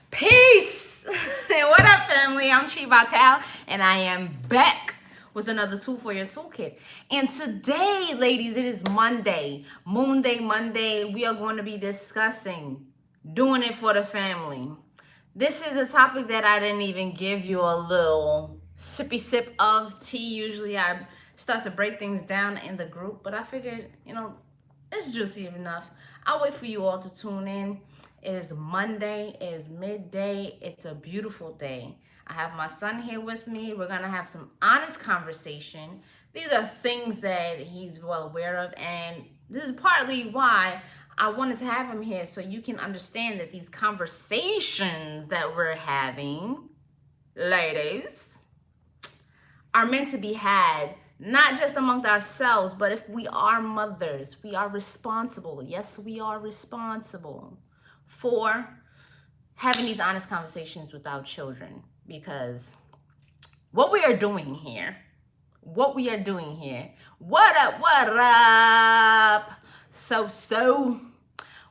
Peace! What up, family? I'm Chi Batal, and I am back with another tool for your toolkit. And today, ladies, it is Monday, Moon Day Monday. We are going to be discussing doing it for the family. This is a topic that I didn't even give you a little sippy sip of tea. Usually, I start to break things down in the group, but I figured, it's juicy enough. I'll wait for you all to tune in. It is Monday, it is midday, it's a beautiful day. I have my son here with me. We're gonna have some honest conversation. These are things that he's well aware of, and this is partly why I wanted to have him here so you can understand that these conversations that we're having, ladies, are meant to be had not just among ourselves, but if we are mothers, we are responsible. Yes, we are responsible for having these honest conversations with our children, because what we are doing here, what up? So,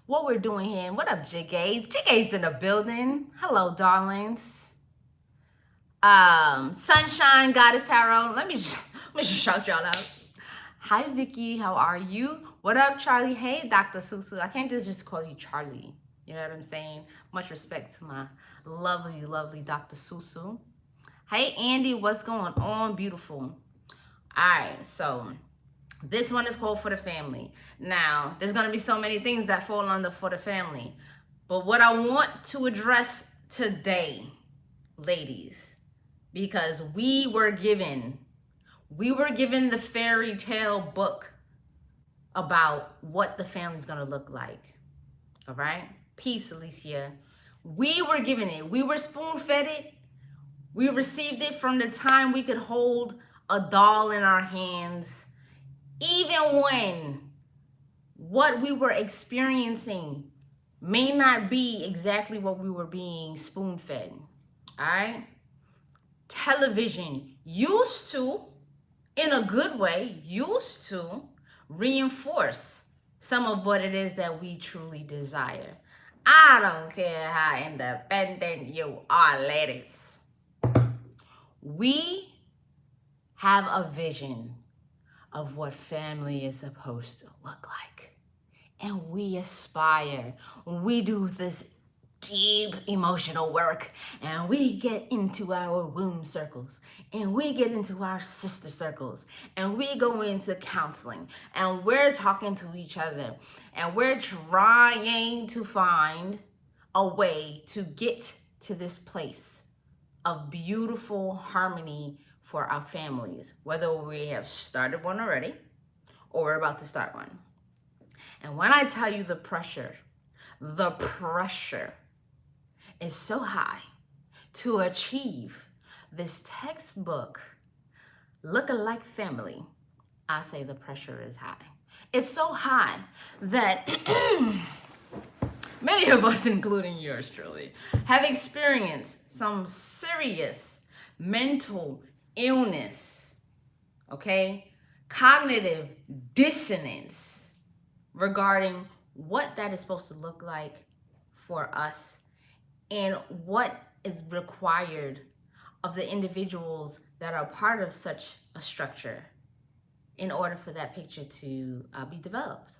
what we're doing here, what up, Jiggays? Jiggays in the building. Hello, darlings. Sunshine Goddess Tarot. Let me just shout y'all out. Hi, Vicky. How are you? What up, Charlie? Hey, Dr. Susu. I can't just call you Charlie. You know what I'm saying? Much respect to my lovely, lovely Dr. Susu. Hey, Andy. What's going on? Beautiful. All right. So this one is called For the Family. Now, there's going to be so many things that fall under For the Family. But what I want to address today, ladies, because we were given the fairy tale book about what the family's gonna look like. All right? Peace, Alicia. We were given it. We were spoon-fed it. We received it from the time we could hold a doll in our hands. Even when what we were experiencing may not be exactly what we were being spoon-fed. All right? Television used to, in a good way, reinforce some of what it is that we truly desire. I don't care how independent you are, ladies. We have a vision of what family is supposed to look like. And we aspire. We do this deep emotional work, and we get into our womb circles, and we get into our sister circles, and we go into counseling, and we're talking to each other, and we're trying to find a way to get to this place of beautiful harmony for our families, whether we have started one already or we're about to start one. And when I tell you the pressure is so high to achieve this textbook look-alike family, I say the pressure is high. It's so high that many of us, including yours truly, have experienced some serious mental illness, okay? Cognitive dissonance regarding what that is supposed to look like for us and what is required of the individuals that are part of such a structure in order for that picture to be developed.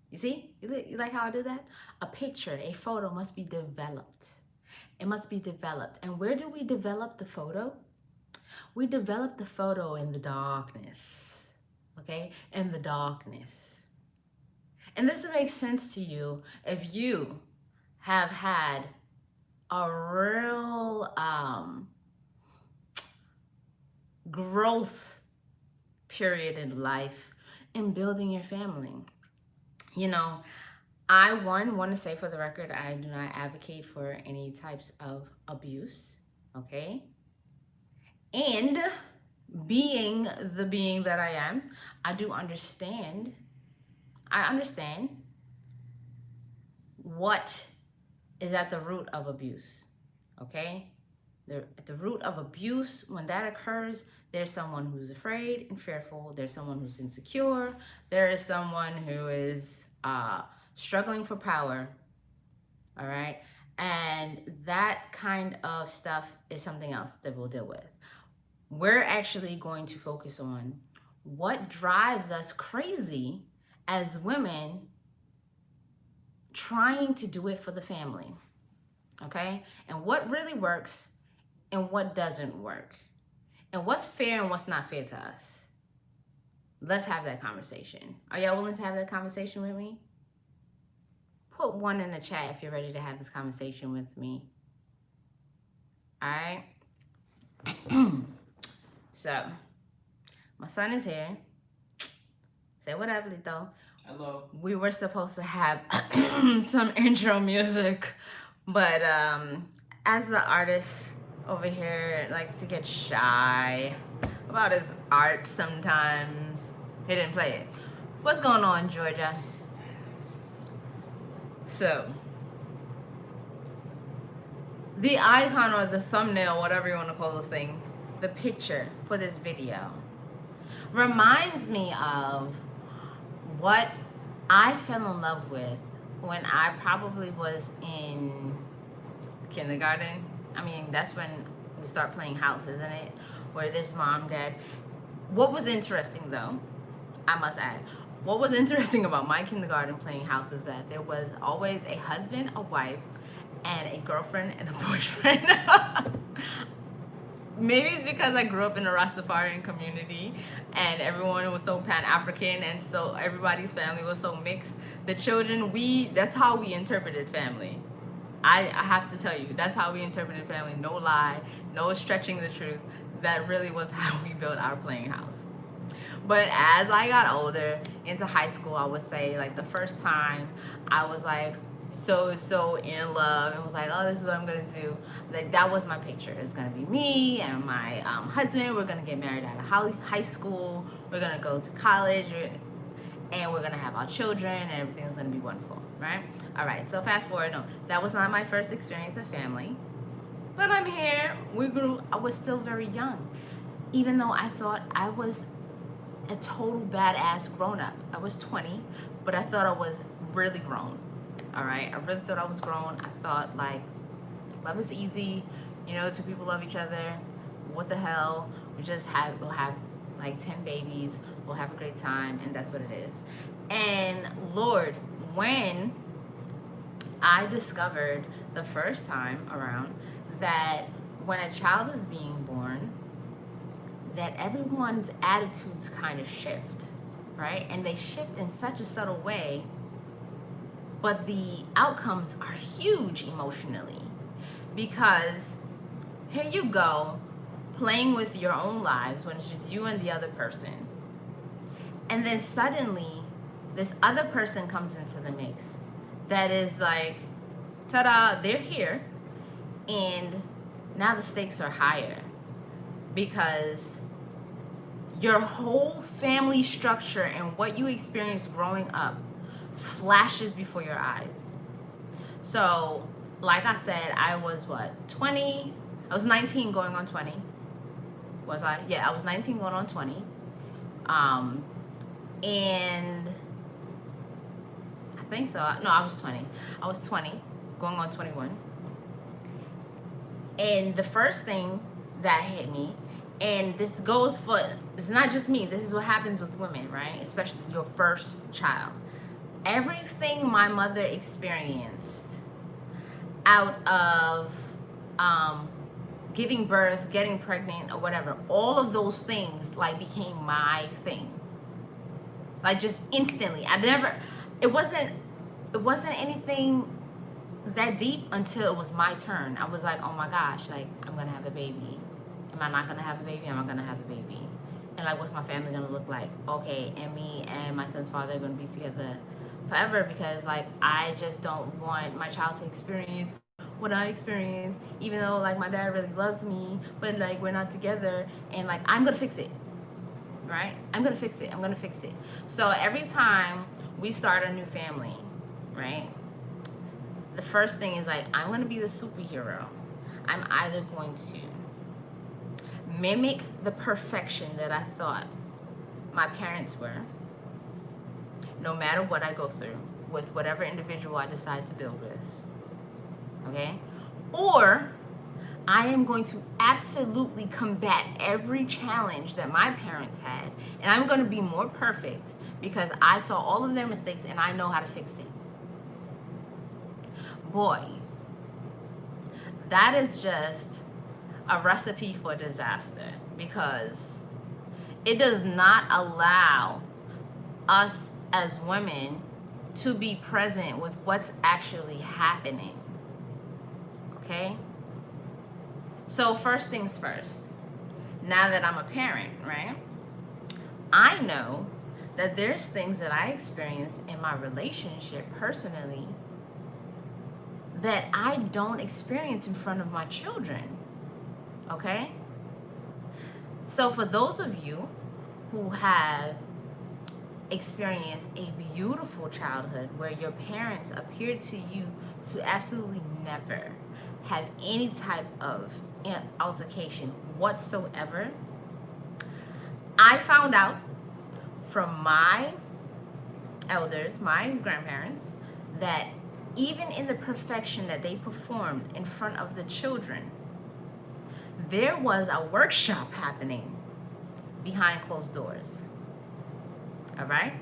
You see? You like how I did that? A picture, a photo must be developed. It must be developed. And where do we develop the photo? We develop the photo in the darkness, okay? In the darkness. And this makes sense to you if you have had a real growth period in life in building your family. You know, I want to say for the record, I do not advocate for any types of abuse, okay? And being the being that I am, I understand what is at the root of abuse, okay? At the root of abuse, when that occurs, there's someone who's afraid and fearful. There's someone who's insecure. There is someone who is struggling for power, all right? And that kind of stuff is something else that we'll deal with. We're actually going to focus on what drives us crazy as women trying to do it for the family, okay? And what really works and what doesn't work, and what's fair and what's not fair to us. Let's have that conversation. Are y'all willing to have that conversation with me? Put one in the chat if you're ready to have this conversation with me. All right? So, my son is here. Say what up, Lito. Hello. We were supposed to have some intro music, but as the artist over here likes to get shy about his art sometimes, he didn't play it. What's going on, Georgia? So, the icon or the thumbnail, whatever you want to call the thing, the picture for this video reminds me of what I fell in love with when I probably was in kindergarten. I mean, that's when we start playing house, isn't it? Where this mom, dad. What was interesting though, I must add, what was interesting about my kindergarten playing house was that there was always a husband, a wife, and a girlfriend and a boyfriend. Maybe it's because I grew up in a Rastafarian community and everyone was so Pan-African and so everybody's family was so mixed. The children, that's how we interpreted family. I have to tell you, that's how we interpreted family. No lie, no stretching the truth. That really was how we built our playing house. But as I got older, into high school, I would say like the first time I was like, so in love and was like, oh, this is what I'm gonna do. Like that was my picture. It's gonna be me and my husband. We're gonna get married out of high school. We're gonna go to college, and we're gonna have our children, and everything's gonna be wonderful, right? All right. So fast forward. No, that was not my first experience of family, but I'm here. We grew. I was still very young, even though I thought I was a total badass grown up. I was 20, but I thought I was really grown. All right, I really thought I was grown. I thought like love is easy, you know, two people love each other. What the hell? We'll have like 10 babies. We'll have a great time, and that's what it is. And Lord, when I discovered the first time around that when a child is being born, that everyone's attitudes kind of shift, right? And they shift in such a subtle way, but the outcomes are huge emotionally, because here you go playing with your own lives when it's just you and the other person, and then suddenly this other person comes into the mix that is like, ta-da, they're here, and now the stakes are higher because your whole family structure and what you experienced growing up flashes before your eyes. So, like I said, I was 20? I was 19 going on 20. Was I? Yeah, I was 19 going on 20. And I think so. No, I was 20. I was 20 going on 21. And the first thing that hit me, and this goes for, it's not just me, this is what happens with women, right? Especially your first child. Everything my mother experienced out of giving birth, getting pregnant, or whatever, all of those things like became my thing. Like just instantly. It wasn't anything that deep until it was my turn. I was like, oh my gosh, like I'm gonna have a baby. Am I not gonna have a baby? Am I gonna have a baby? And like, what's my family gonna look like? Okay, and me and my son's father are gonna be together forever, because like I just don't want my child to experience what I experienced, even though like my dad really loves me, but like we're not together, and like I'm gonna fix it, right? I'm gonna fix it. So every time we start a new family, right, the first thing is like, I'm gonna be the superhero. I'm either going to mimic the perfection that I thought my parents were, no matter what I go through with whatever individual I decide to build with, okay? Or I am going to absolutely combat every challenge that my parents had, and I'm going to be more perfect because I saw all of their mistakes and I know how to fix it. Boy, that is just a recipe for disaster, because it does not allow us as women to be present with what's actually happening. Okay? So first things first, now that I'm a parent, right? I know that there's things that I experience in my relationship personally that I don't experience in front of my children. Okay? So for those of you who have experienced a beautiful childhood where your parents appeared to you to absolutely never have any type of altercation whatsoever, I found out from my elders, my grandparents, that even in the perfection that they performed in front of the children, there was a workshop happening behind closed doors. All right?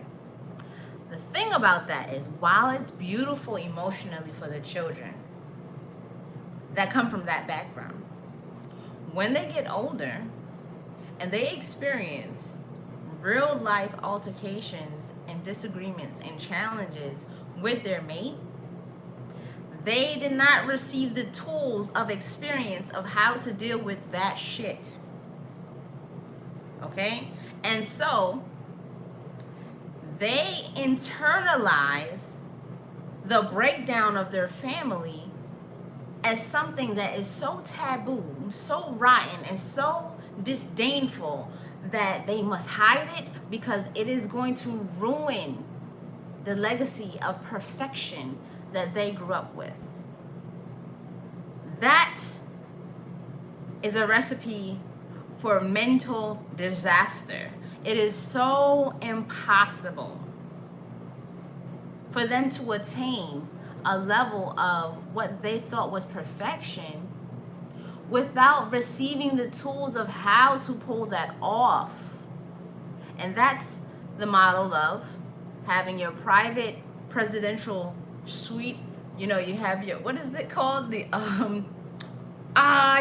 The thing about that is, while it's beautiful emotionally for the children that come from that background, when they get older and they experience real life altercations and disagreements and challenges with their mate, they did not receive the tools of experience of how to deal with that shit. Okay? And so they internalize the breakdown of their family as something that is so taboo, so rotten, and so disdainful that they must hide it because it is going to ruin the legacy of perfection that they grew up with. That is a recipe for mental disaster. It is so impossible for them to attain a level of what they thought was perfection without receiving the tools of how to pull that off. And that's the model of having your private presidential suite. You know, you have your, what is it called? The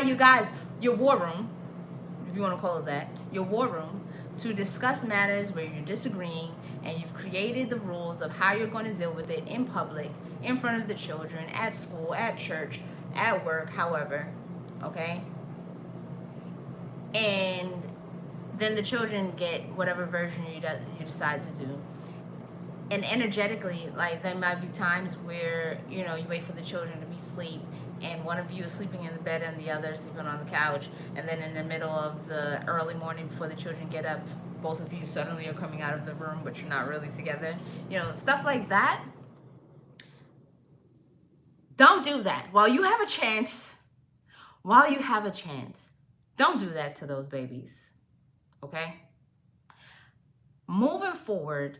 you guys, your war room, if you want to call it that, your war room, to discuss matters where you're disagreeing, and you've created the rules of how you're going to deal with it in public, in front of the children, at school, at church, at work, however, okay? And then the children get whatever version you decide to do. And energetically, like, there might be times where, you know, you wait for the children to be asleep, and one of you is sleeping in the bed and the other is sleeping on the couch, and then in the middle of the early morning before the children get up, both of you suddenly are coming out of the room, but you're not really together. You know, stuff like that. Don't do that. While you have a chance, don't do that to those babies, okay? Moving forward,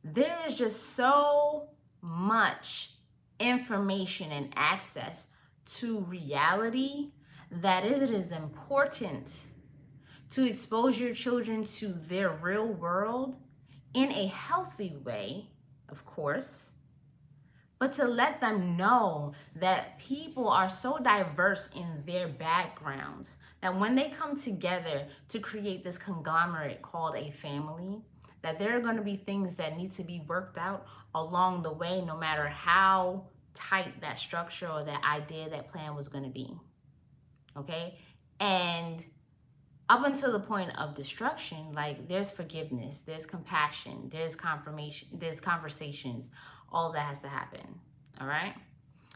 there is just so much information and access to reality that it is important to expose your children to their real world in a healthy way, of course, but to let them know that people are so diverse in their backgrounds that when they come together to create this conglomerate called a family, that there are going to be things that need to be worked out along the way, no matter how tight that structure or that idea, that plan was going to be. Okay? And up until the point of destruction, like, there's forgiveness, there's compassion, there's confirmation, there's conversations, all that has to happen. All right?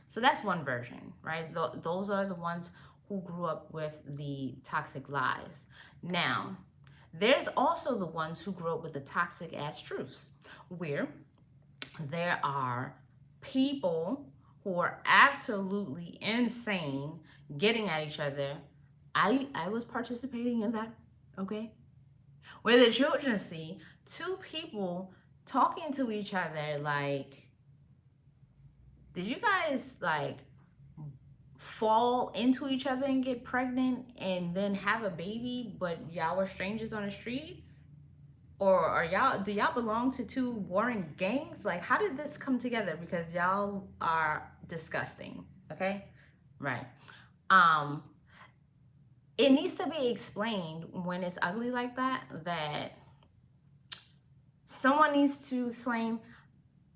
So that's one version, right? Those are the ones who grew up with the toxic lies. Now, there's also the ones who grew up with the toxic ass truths, where there are people who are absolutely insane getting at each other. I was participating in that, okay? Where the children see two people talking to each other like, did you guys, like, fall into each other and get pregnant and then have a baby, but y'all are strangers on the street? Or do y'all belong to two warring gangs? Like, how did this come together? Because y'all are disgusting. Okay? Right. Um, it needs to be explained when it's ugly like that, that someone needs to explain,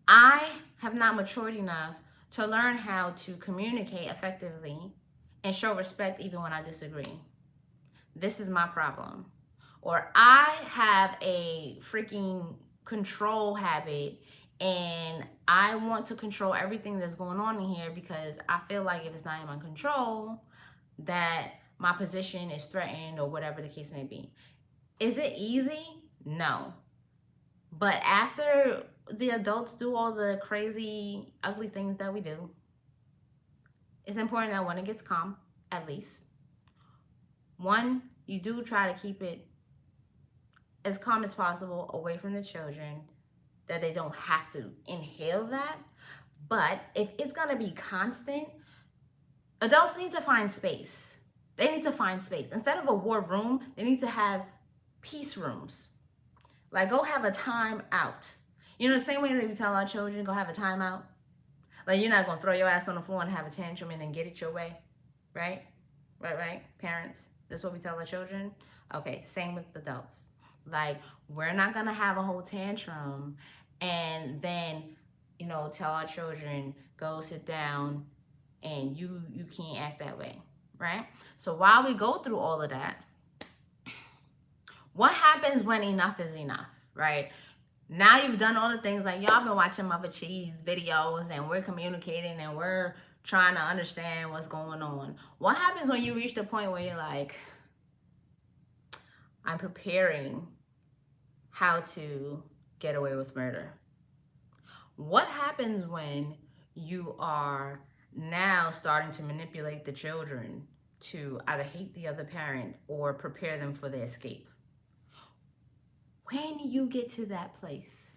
I have not matured enough to learn how to communicate effectively and show respect even when I disagree. This is my problem. Or I have a freaking control habit and I want to control everything that's going on in here because I feel like if it's not in my control, that my position is threatened or whatever the case may be. Is it easy? No. But after the adults do all the crazy, ugly things that we do, it's important that when it gets calm, at least, one, you do try to keep it as calm as possible away from the children, that they don't have to inhale that. But if it's going to be constant, adults need to find space. They need to find space. Instead of a war room, they need to have peace rooms. Like, go have a time out. You know, the same way that we tell our children, go have a time out. Like, you're not going to throw your ass on the floor and have a tantrum and then get it your way. Right? Right? Parents, this is what we tell our children. Okay, same with adults. Like, we're not going to have a whole tantrum and then, you know, tell our children, go sit down and you can't act that way. Right? So while we go through all of that, what happens when enough is enough, right? Now you've done all the things, like y'all been watching Mother Cheese videos and we're communicating and we're trying to understand what's going on. What happens when you reach the point where you're like, I'm preparing how to get away with murder? What happens when you are now starting to manipulate the children to either hate the other parent or prepare them for the escape? When you get to that place,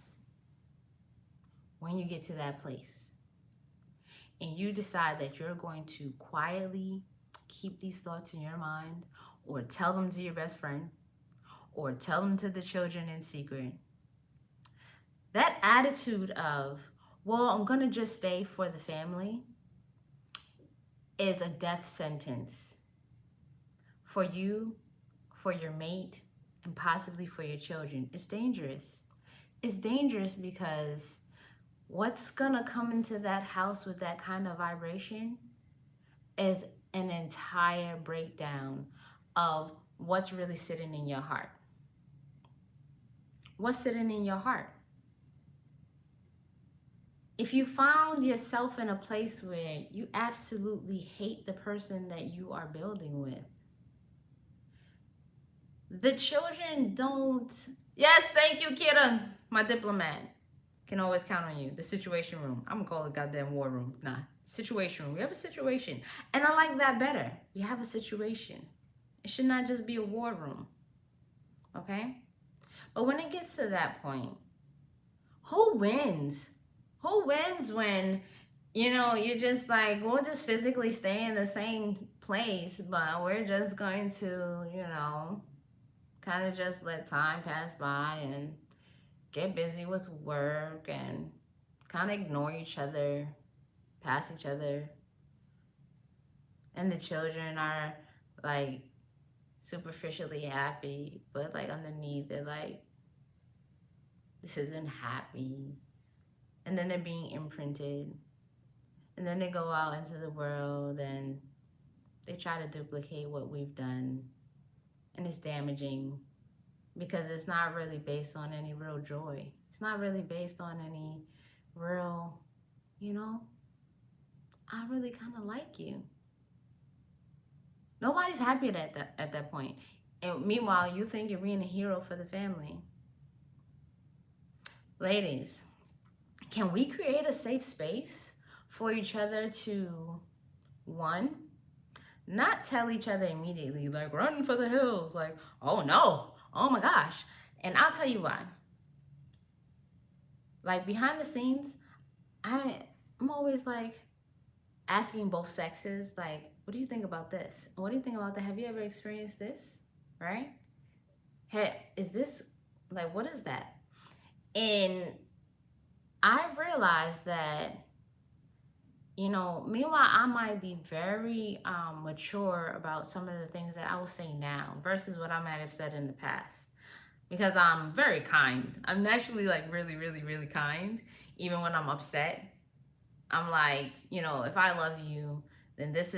and you decide that you're going to quietly keep these thoughts in your mind, or tell them to your best friend, or tell them to the children in secret, that attitude of, well, I'm going to just stay for the family, is a death sentence for you, for your mate, and possibly for your children. It's dangerous. It's dangerous because what's gonna come into that house with that kind of vibration is an entire breakdown of what's really sitting in your heart. What's sitting in your heart? If you found yourself in a place where you absolutely hate the person that you are building with, the children don't. Yes, thank you, Kira. My diplomat can always count on you. The situation room. I'm gonna call it goddamn war room. Nah, situation room. We have a situation. And I like that better. We have a situation. It should not just be a war room. Okay? But when it gets to that point, who wins? Who wins when, you know, you're just like, we'll just physically stay in the same place, but we're just going to, you know, kind of just let time pass by and get busy with work and kind of ignore each other, pass each other. And the children are like superficially happy, but like underneath they're like, this isn't happy. And then they're being imprinted. And then they go out into the world and they try to duplicate what we've done. And it's damaging because it's not really based on any real joy. It's not really based on any real, you know, I really kind of like you. Nobody's happy at that point. And meanwhile, you think you're being a hero for the family. Ladies, can we create a safe space for each other to, one, not tell each other immediately, like, run for the hills, like, oh no, oh my gosh. And I'll tell you why. Like, behind the scenes, I'm always like, asking both sexes, like, what do you think about this? What do you think about that? Have you ever experienced this? Right? Hey, is this, like, what is that? And I realized that, meanwhile, I might be very mature about some of the things that I will say now versus what I might have said in the past. Because I'm very kind. I'm naturally like really, really, really kind. Even when I'm upset, I'm like, if I love you, then these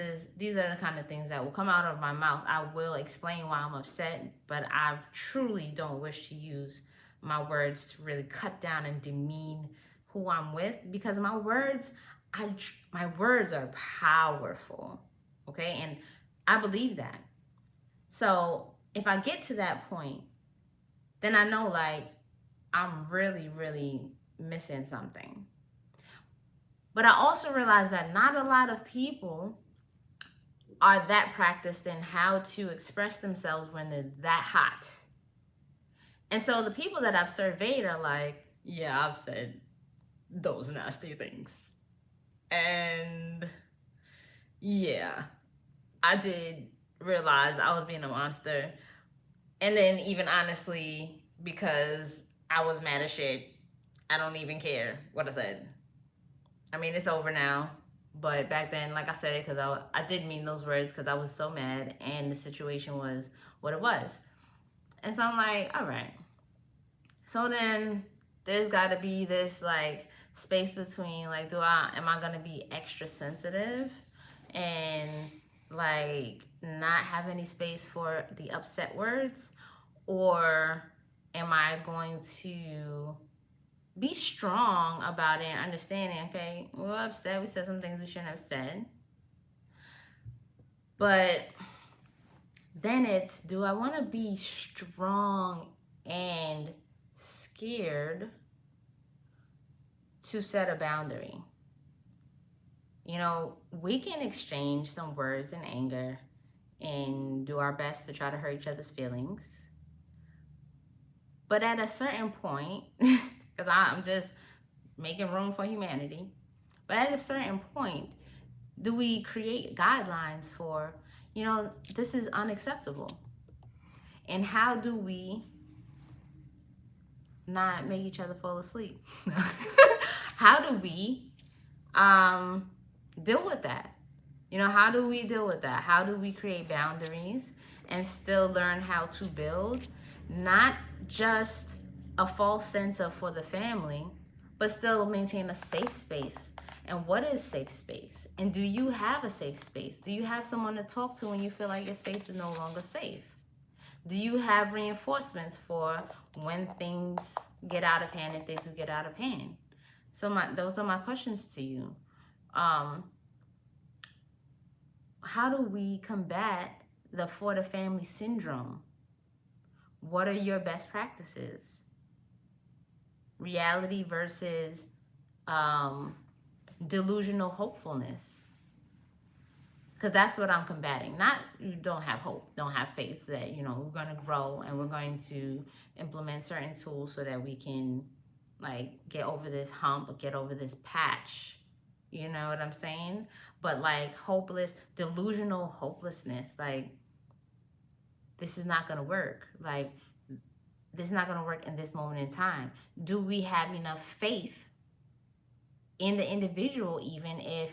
are the kind of things that will come out of my mouth. I will explain why I'm upset, but I truly don't wish to use my words to really cut down and demean who I'm with, because my words are powerful. Okay? And I believe that. So, if I get to that point, then I know like I'm really, really missing something. But I also realize that not a lot of people are that practiced in how to express themselves when they're that hot. And so the people that I've surveyed are like, yeah, I've said those nasty things. And yeah, I did realize I was being a monster. And then, even honestly, because I was mad as shit, I don't even care what I said. I mean, it's over now. But back then, like I said it because I did mean those words because I was so mad and the situation was what it was. And so I'm like, all right. So then there's got to be this like space between like, am I going to be extra sensitive and like not have any space for the upset words? Or am I going to be strong about it and understanding, okay, we're upset, we said some things we shouldn't have said. But then it's, do I want to be strong and scared to set a boundary? We can exchange some words in anger and do our best to try to hurt each other's feelings. But at a certain point, because I'm just making room for humanity, but at a certain point, do we create guidelines for, this is unacceptable? And how do we not make each other fall asleep? How do we deal with that? How do we deal with that? How do we create boundaries and still learn how to build not just a false sense of for the family, but still maintain a safe space? And what is safe space? And do you have a safe space? Do you have someone to talk to when you feel like your space is no longer safe? Do you have reinforcements for when things get out of hand and things will get out of hand? So those are my questions to you. How do we combat the for the family syndrome? What are your best practices? Reality versus delusional hopefulness. Because that's what I'm combating. Not you don't have hope, don't have faith that, we're going to grow and we're going to implement certain tools so that we can like get over this hump or get over this patch. You know what I'm saying? But like delusional hopelessness, like this is not going to work. Like this is not going to work in this moment in time. Do we have enough faith in the individual, even if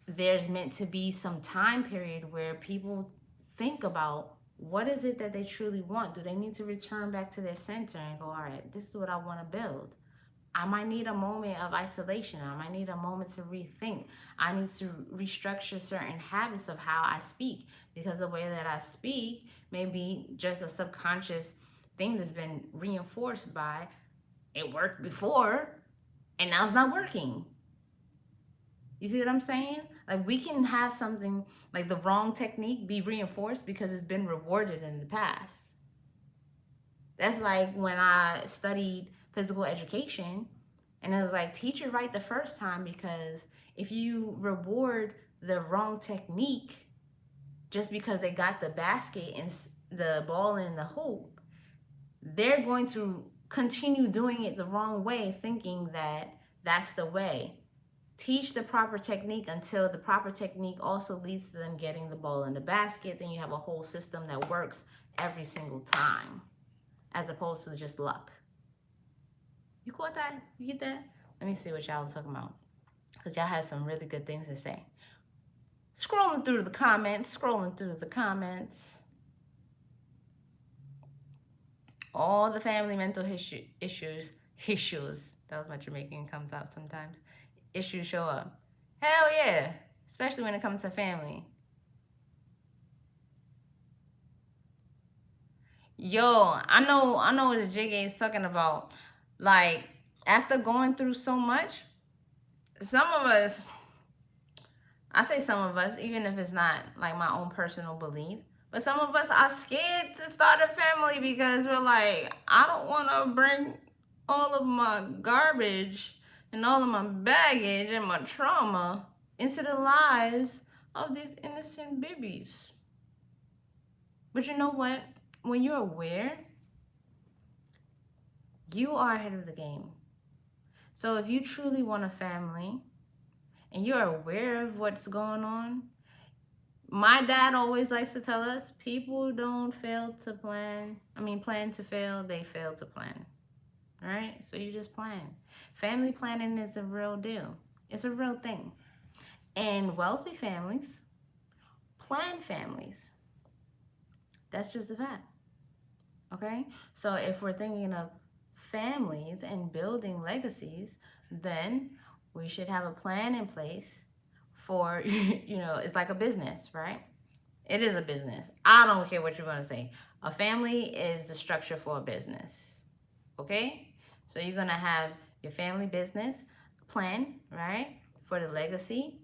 there's meant to be some time period where people think about what is it that they truly want? Do they need to return back to their center and go, all right, this is what I want to build? I might need a moment of isolation. I might need a moment to rethink. I need to restructure certain habits of how I speak, because the way that I speak may be just a subconscious thing that's been reinforced by it worked before and now it's not working. You see what I'm saying? Like we can have something like the wrong technique be reinforced because it's been rewarded in the past. That's like when I studied physical education and it was like teach it right the first time, because if you reward the wrong technique just because they got the basket and the ball in the hoop, they're going to continue doing it the wrong way, thinking that that's the way. Teach the proper technique until the proper technique also leads to them getting the ball in the basket. Then you have a whole system that works every single time, as opposed to just luck. You caught that? You get that? Let me see what y'all are talking about, because y'all had some really good things to say. Scrolling through the comments. All the family mental issues. That was my Jamaican, comes out sometimes. Issues show up. Hell yeah. Especially when it comes to family. Yo, I know what the jiggy is talking about. Like, after going through so much, some of us, I say some of us, even if it's not like my own personal belief, but some of us are scared to start a family because we're like, I don't want to bring all of my garbage and all of my baggage and my trauma into the lives of these innocent babies. But you know what? When you're aware, you are ahead of the game. So if you truly want a family and you're aware of what's going on, my dad always likes to tell us, people don't fail to plan. Plan to fail, they fail to plan. All right? So you just plan. Family planning is a real deal. It's a real thing. And wealthy families plan families. That's just a fact. Okay? So if we're thinking of families and building legacies, then we should have a plan in place for, it's like a business, right? It is a business. I don't care what you're going to say. A family is the structure for a business. Okay? So you're going to have your family business plan, right? For the legacy.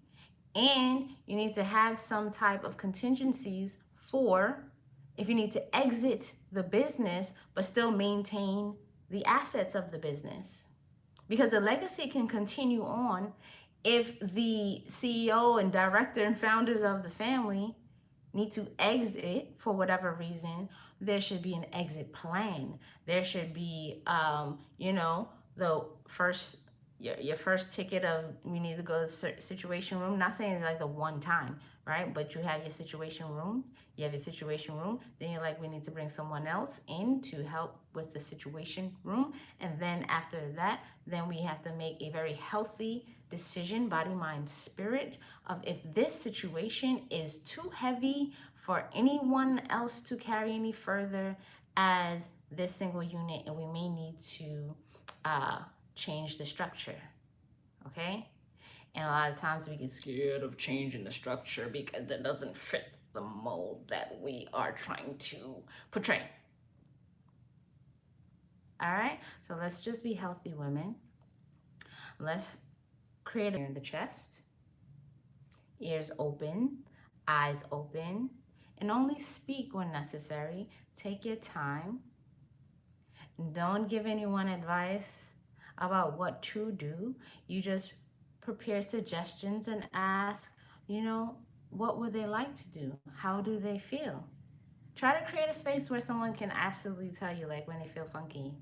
And you need to have some type of contingencies for if you need to exit the business, but still maintain the assets of the business. Because the legacy can continue on if the CEO and director and founders of the family need to exit for whatever reason. There should be an exit plan. There should be, the first, your first ticket of we need to go to situation room. Not saying it's like the one time, right? But you have your situation room. You have your situation room. Then you're like, we need to bring someone else in to help with the situation room. And then after that, then we have to make a very healthy decision, body, mind, spirit, of if this situation is too heavy for anyone else to carry any further as this single unit, and we may need to change the structure. Okay? And a lot of times we get scared of changing the structure because it doesn't fit the mold that we are trying to portray. All right? So let's just be healthy women. Let's create in the chest, ears open, eyes open, and only speak when necessary. Take your time. Don't give anyone advice about what to do. You just prepare suggestions and ask, what would they like to do? How do they feel? Try to create a space where someone can absolutely tell you, like, when they feel funky.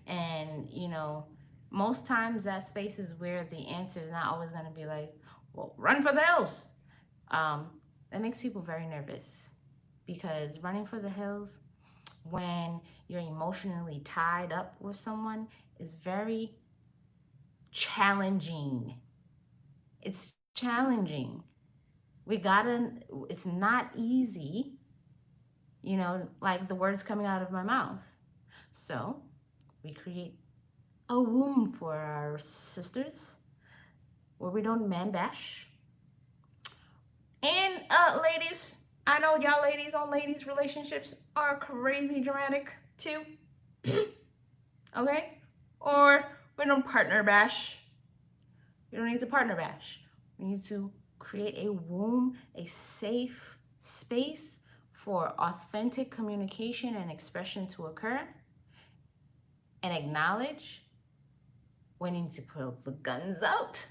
And, most times that space is where the answer is not always going to be like, well, run for the hills. That makes people very nervous, because running for the hills when you're emotionally tied up with someone is very challenging. It's challenging. It's not easy, like the words coming out of my mouth. So we create a womb for our sisters where we don't man bash. And ladies, I know y'all ladies on ladies relationships are crazy dramatic too. Okay? Or we don't partner bash. We don't need to partner bash. We need to create a womb, a safe space for authentic communication and expression to occur, and acknowledge when you need to pull the guns out,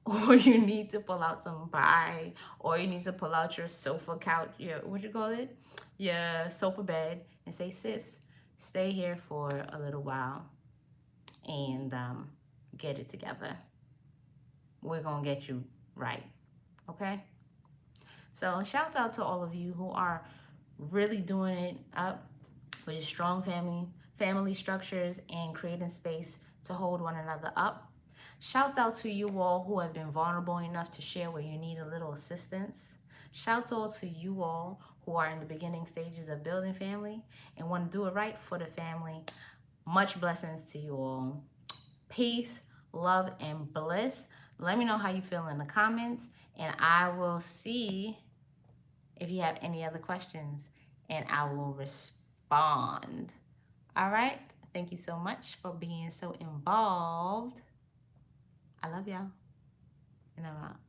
or you need to pull out some pie, or you need to pull out your sofa couch, your sofa bed, and say, sis, stay here for a little while and get it together. we're going to get you right. Okay? So shouts out to all of you who are really doing it up with your strong family structures and creating space to hold one another up. Shouts out to you all who have been vulnerable enough to share where you need a little assistance. Shouts out to you all who are in the beginning stages of building family and want to do it right for the family. Much blessings to you all. Peace, love, and bliss. Let me know how you feel in the comments, and I will see if you have any other questions, and I will respond. All right? Thank you so much for being so involved. I love y'all, and I'm out.